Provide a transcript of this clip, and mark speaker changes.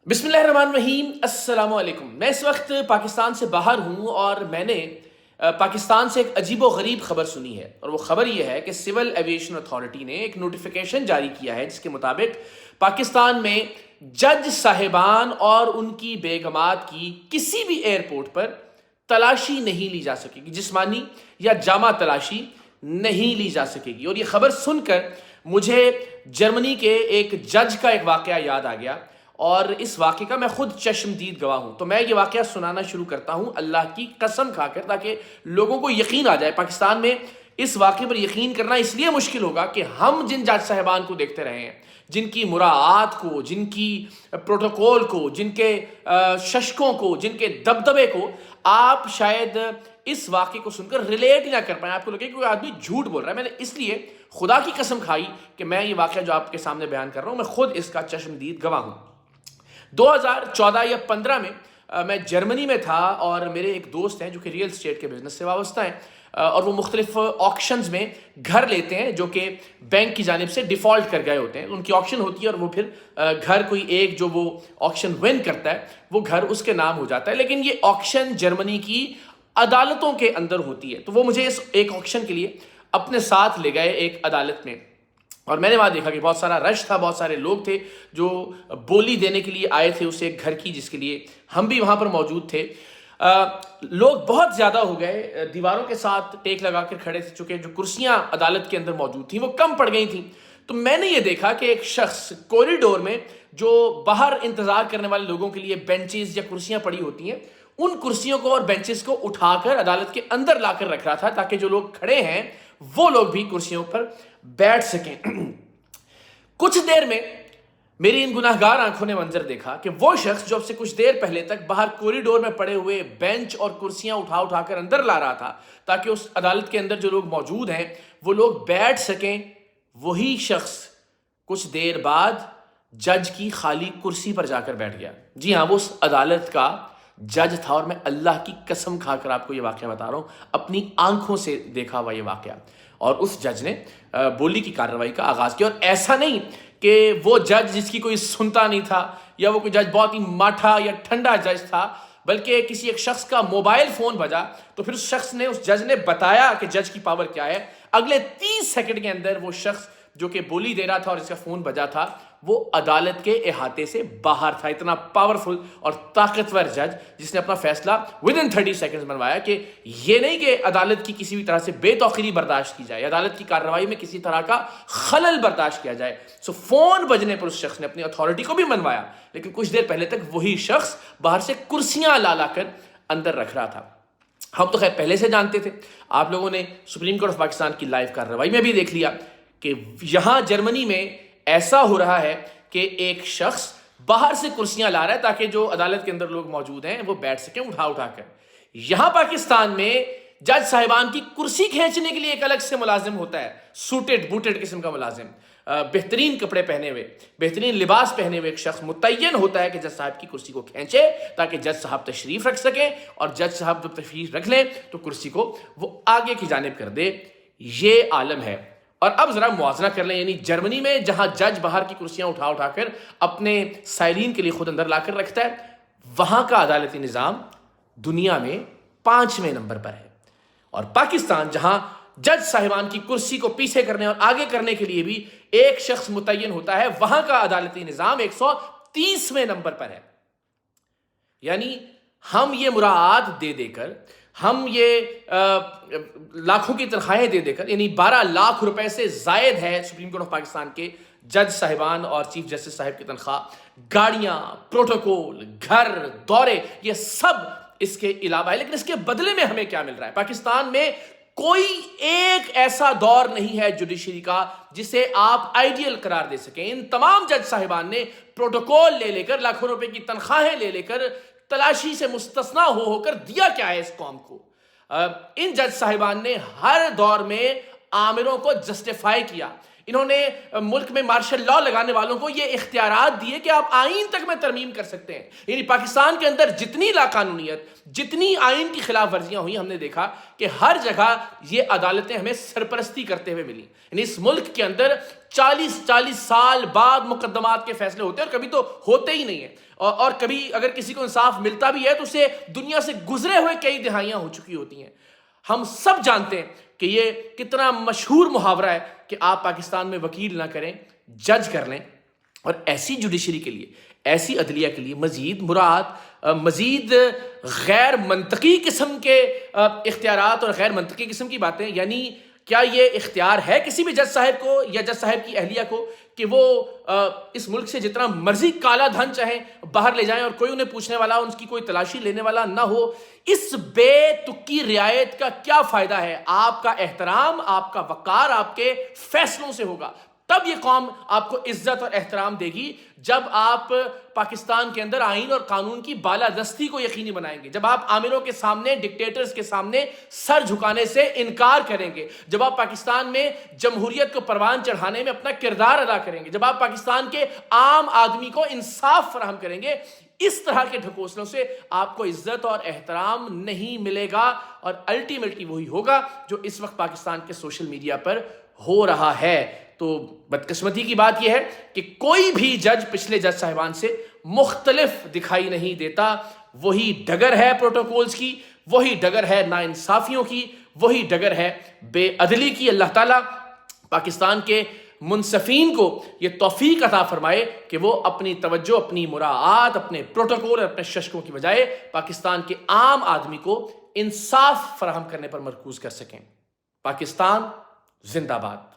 Speaker 1: بسم اللہ الرحمن الرحیم، السلام علیکم۔ میں اس وقت پاکستان سے باہر ہوں اور میں نے پاکستان سے ایک عجیب و غریب خبر سنی ہے، اور وہ خبر یہ ہے کہ سول ایویشن اتھارٹی نے ایک نوٹیفیکیشن جاری کیا ہے جس کے مطابق پاکستان میں جج صاحبان اور ان کی بیگمات کی کسی بھی ایئرپورٹ پر تلاشی نہیں لی جا سکے گی، جسمانی یا جامع تلاشی نہیں لی جا سکے گی۔ اور یہ خبر سن کر مجھے جرمنی کے ایک جج کا ایک واقعہ یاد آ گیا، اور اس واقعے کا میں خود چشمدید گواہ ہوں۔ تو میں یہ واقعہ سنانا شروع کرتا ہوں اللہ کی قسم کھا کر، تاکہ لوگوں کو یقین آ جائے۔ پاکستان میں اس واقعے پر یقین کرنا اس لیے مشکل ہوگا کہ ہم جن جج صاحبان کو دیکھتے رہے ہیں، جن کی مراعات کو، جن کی پروٹوکول کو، جن کے ششکوں کو، جن کے دبدبے کو آپ شاید اس واقعے کو سن کر ریلیٹ ہی نہ کر پائیں۔ آپ کو لگے کہ کوئی آدمی جھوٹ بول رہا ہے۔ میں نے اس لیے خدا کی قسم کھائی کہ میں یہ واقعہ جو آپ کے سامنے بیان کر رہا ہوں، میں خود اس کا چشمدید گواہ ہوں۔ 2014 یا 15 میں میں جرمنی میں تھا، اور میرے ایک دوست ہیں جو کہ ریئل اسٹیٹ کے بزنس سے وابستہ ہیں، اور وہ مختلف آکشنز میں گھر لیتے ہیں جو کہ بینک کی جانب سے ڈیفالٹ کر گئے ہوتے ہیں۔ ان کی آکشن ہوتی ہے اور وہ پھر گھر کوئی ایک جو وہ آکشن ون کرتا ہے وہ گھر اس کے نام ہو جاتا ہے، لیکن یہ آکشن جرمنی کی عدالتوں کے اندر ہوتی ہے۔ تو وہ مجھے اس ایک آکشن کے لیے اپنے ساتھ لے گئے ایک عدالت میں، اور میں نے وہاں دیکھا کہ بہت سارا رش تھا، بہت سارے لوگ تھے جو بولی دینے کے لیے آئے تھے اس ایک گھر کی، جس کے لیے ہم بھی وہاں پر موجود تھے۔ لوگ بہت زیادہ ہو گئے، دیواروں کے ساتھ ٹیک لگا کر کھڑے تھے، چونکہ جو کرسیاں عدالت کے اندر موجود تھیں وہ کم پڑ گئی تھیں۔ تو میں نے یہ دیکھا کہ ایک شخص کوریڈور میں، جو باہر انتظار کرنے والے لوگوں کے لیے بینچز یا کرسیاں پڑی ہوتی ہیں، ان کرسیوں کو اور بینچز کو اٹھا کر عدالت کے اندر لا کر رکھ رہا تھا، تاکہ جو لوگ کھڑے ہیں وہ لوگ بھی کرسیوں پر بیٹھ سکیں۔ کچھ دیر میں میری ان گناہگار آنکھوں نے منظر دیکھا کہ وہ شخص جو اب سے کچھ دیر پہلے تک باہر کوریڈور میں پڑے ہوئے بینچ اور کرسیاں اٹھا اٹھا کر اندر لا رہا تھا تاکہ اس عدالت کے اندر جو لوگ موجود ہیں وہ لوگ بیٹھ سکیں، وہی شخص کچھ دیر بعد جج کی خالی کرسی پر جا کر بیٹھ گیا۔ جی ہاں، وہ اس عدالت کا جج تھا، اور میں اللہ کی قسم کھا کر آپ کو یہ واقعہ بتا رہا ہوں، اپنی آنکھوں سے دیکھا ہوا یہ واقعہ۔ اور اس جج نے بولی کی کارروائی کا آغاز کیا، اور ایسا نہیں کہ وہ جج جس کی کوئی سنتا نہیں تھا، یا وہ کوئی جج بہت ہی ماٹھا یا ٹھنڈا جج تھا، بلکہ کسی ایک شخص کا موبائل فون بجا تو پھر اس جج نے بتایا کہ جج کی پاور کیا ہے۔ اگلے 30 سیکنڈ کے اندر وہ شخص جو کہ بولی دے رہا تھا اور جس کا فون بجا تھا، وہ عدالت کے احاطے سے باہر تھا۔ اتنا پاورفل اور طاقتور جج جس نے اپنا فیصلہ ودن 30 سیکنڈز منوایا، کہ یہ نہیں کہ عدالت کی کسی بھی طرح سے بے توقیری برداشت کی جائے، عدالت کی کارروائی میں کسی طرح کا خلل برداشت کیا جائے۔ فون بجنے پر اس شخص نے اپنی اتھارٹی کو بھی منوایا، لیکن کچھ دیر پہلے تک وہی شخص باہر سے کرسیاں لا لا کر اندر رکھ رہا تھا۔ ہم تو خیر پہلے سے جانتے تھے، آپ لوگوں نے سپریم کورٹ آف پاکستان کی لائیو کارروائی میں بھی دیکھ لیا کہ یہاں جرمنی میں ایسا ہو رہا ہے کہ ایک شخص باہر سے کرسیاں لا رہا ہے تاکہ جو عدالت کے اندر لوگ موجود ہیں وہ بیٹھ سکیں اٹھا اٹھا کر۔ یہاں پاکستان میں جج صاحبان کی کرسی کھینچنے کے لیے ایک الگ سے ملازم ہوتا ہے، سوٹڈ بوٹڈ قسم کا ملازم، بہترین کپڑے پہنے ہوئے، بہترین لباس پہنے ہوئے ایک شخص متعین ہوتا ہے کہ جج صاحب کی کرسی کو کھینچے تاکہ جج صاحب تشریف رکھ سکیں، اور جج صاحب جب تشریف رکھ لیں تو کرسی کو وہ آگے کی جانب کر دے۔ یہ عالم ہے۔ اور اب ذرا موازنہ کر لیں، یعنی جرمنی میں جہاں جج باہر کی کرسیاں اٹھا اٹھا کر اپنے سائلین کے لیے خود اندر لا کر رکھتا ہے، وہاں کا عدالتی نظام دنیا میں 5ویں نمبر پر ہے۔ اور پاکستان جہاں جج صاحبان کی کرسی کو پیچھے کرنے اور آگے کرنے کے لیے بھی ایک شخص متعین ہوتا ہے، وہاں کا عدالتی نظام 130ویں نمبر پر ہے۔ یعنی ہم یہ مراعات دے دے کر، ہم یہ لاکھوں کی تنخواہیں دے دے کر، یعنی 12 لاکھ روپے سے زائد ہے سپریم کورٹ آف پاکستان کے جج صاحبان اور چیف جسٹس صاحب کی تنخواہ، گاڑیاں، پروٹوکول، گھر، دورے، یہ سب اس کے علاوہ ہے۔ لیکن اس کے بدلے میں ہمیں کیا مل رہا ہے؟ پاکستان میں کوئی ایک ایسا دور نہیں ہے جوڈیشری کا جسے آپ آئیڈیل قرار دے سکیں۔ ان تمام جج صاحبان نے پروٹوکول لے لے کر، لاکھوں روپے کی تنخواہیں لے لے کر، تلاشی سے مستثنا ہو کر دیا کیا ہے اس قوم کو؟ ان جج صاحبان نے ہر دور میں آمروں کو جسٹیفائی کیا، انہوں نے ملک میں مارشل لا لگانے والوں کو یہ اختیارات دیے کہ آپ آئین تک میں ترمیم کر سکتے ہیں. یعنی پاکستان کے اندر جتنی لاقانونیت، جتنی آئین کی خلاف ورزیاں ہوئی، ہم نے دیکھا کہ ہر جگہ یہ عدالتیں ہمیں سرپرستی کرتے ہوئے ملی. یعنی اس ملک کے اندر 40 سال بعد مقدمات کے فیصلے ہوتے ہیں، اور کبھی تو ہوتے ہی نہیں ہیں. اور کبھی اگر کسی کو انصاف ملتا بھی ہے تو اسے دنیا سے گزرے ہوئے کئی دہائیاں ہو چکی ہوتی ہیں. ہم سب جانتے ہیں کہ یہ کتنا مشہور محاورہ ہے کہ آپ پاکستان میں وکیل نہ کریں، جج کر لیں. اور ایسی جوڈیشری کے لیے، ایسی عدلیہ کے لیے مزید مراد، مزید غیر منطقی قسم کے اختیارات اور غیر منطقی قسم کی باتیں. یعنی کیا یہ اختیار ہے کسی بھی جج صاحب کو یا جج صاحب کی اہلیہ کو کہ وہ اس ملک سے جتنا مرضی کالا دھن چاہیں باہر لے جائیں اور کوئی انہیں پوچھنے والا، ان کی کوئی تلاشی لینے والا نہ ہو؟ اس بے تکی رعایت کا کیا فائدہ ہے؟ آپ کا احترام، آپ کا وقار آپ کے فیصلوں سے ہوگا. تب یہ قوم آپ کو عزت اور احترام دے گی جب آپ پاکستان کے اندر آئین اور قانون کی بالادستی کو یقینی بنائیں گے، جب آپ عاملوں کے سامنے، ڈکٹیٹرز کے سامنے سر جھکانے سے انکار کریں گے، جب آپ پاکستان میں جمہوریت کو پروان چڑھانے میں اپنا کردار ادا کریں گے، جب آپ پاکستان کے عام آدمی کو انصاف فراہم کریں گے. اس طرح کے ڈھکوسلوں سے آپ کو عزت اور احترام نہیں ملے گا، اور الٹیمیٹلی وہی ہوگا جو اس وقت پاکستان کے سوشل میڈیا پر ہو رہا ہے. تو بدقسمتی کی بات یہ ہے کہ کوئی بھی جج پچھلے جج صاحبان سے مختلف دکھائی نہیں دیتا. وہی ڈگر ہے پروٹوکولز کی، وہی ڈگر ہے ناانصافیوں کی، وہی ڈگر ہے بے عدلی کی. اللہ تعالیٰ پاکستان کے منصفین کو یہ توفیق عطا فرمائے کہ وہ اپنی توجہ، اپنی مراعات، اپنے پروٹوکول اور اپنے ششکوں کی بجائے پاکستان کے عام آدمی کو انصاف فراہم کرنے پر مرکوز کر سکیں. پاکستان زندہ باد.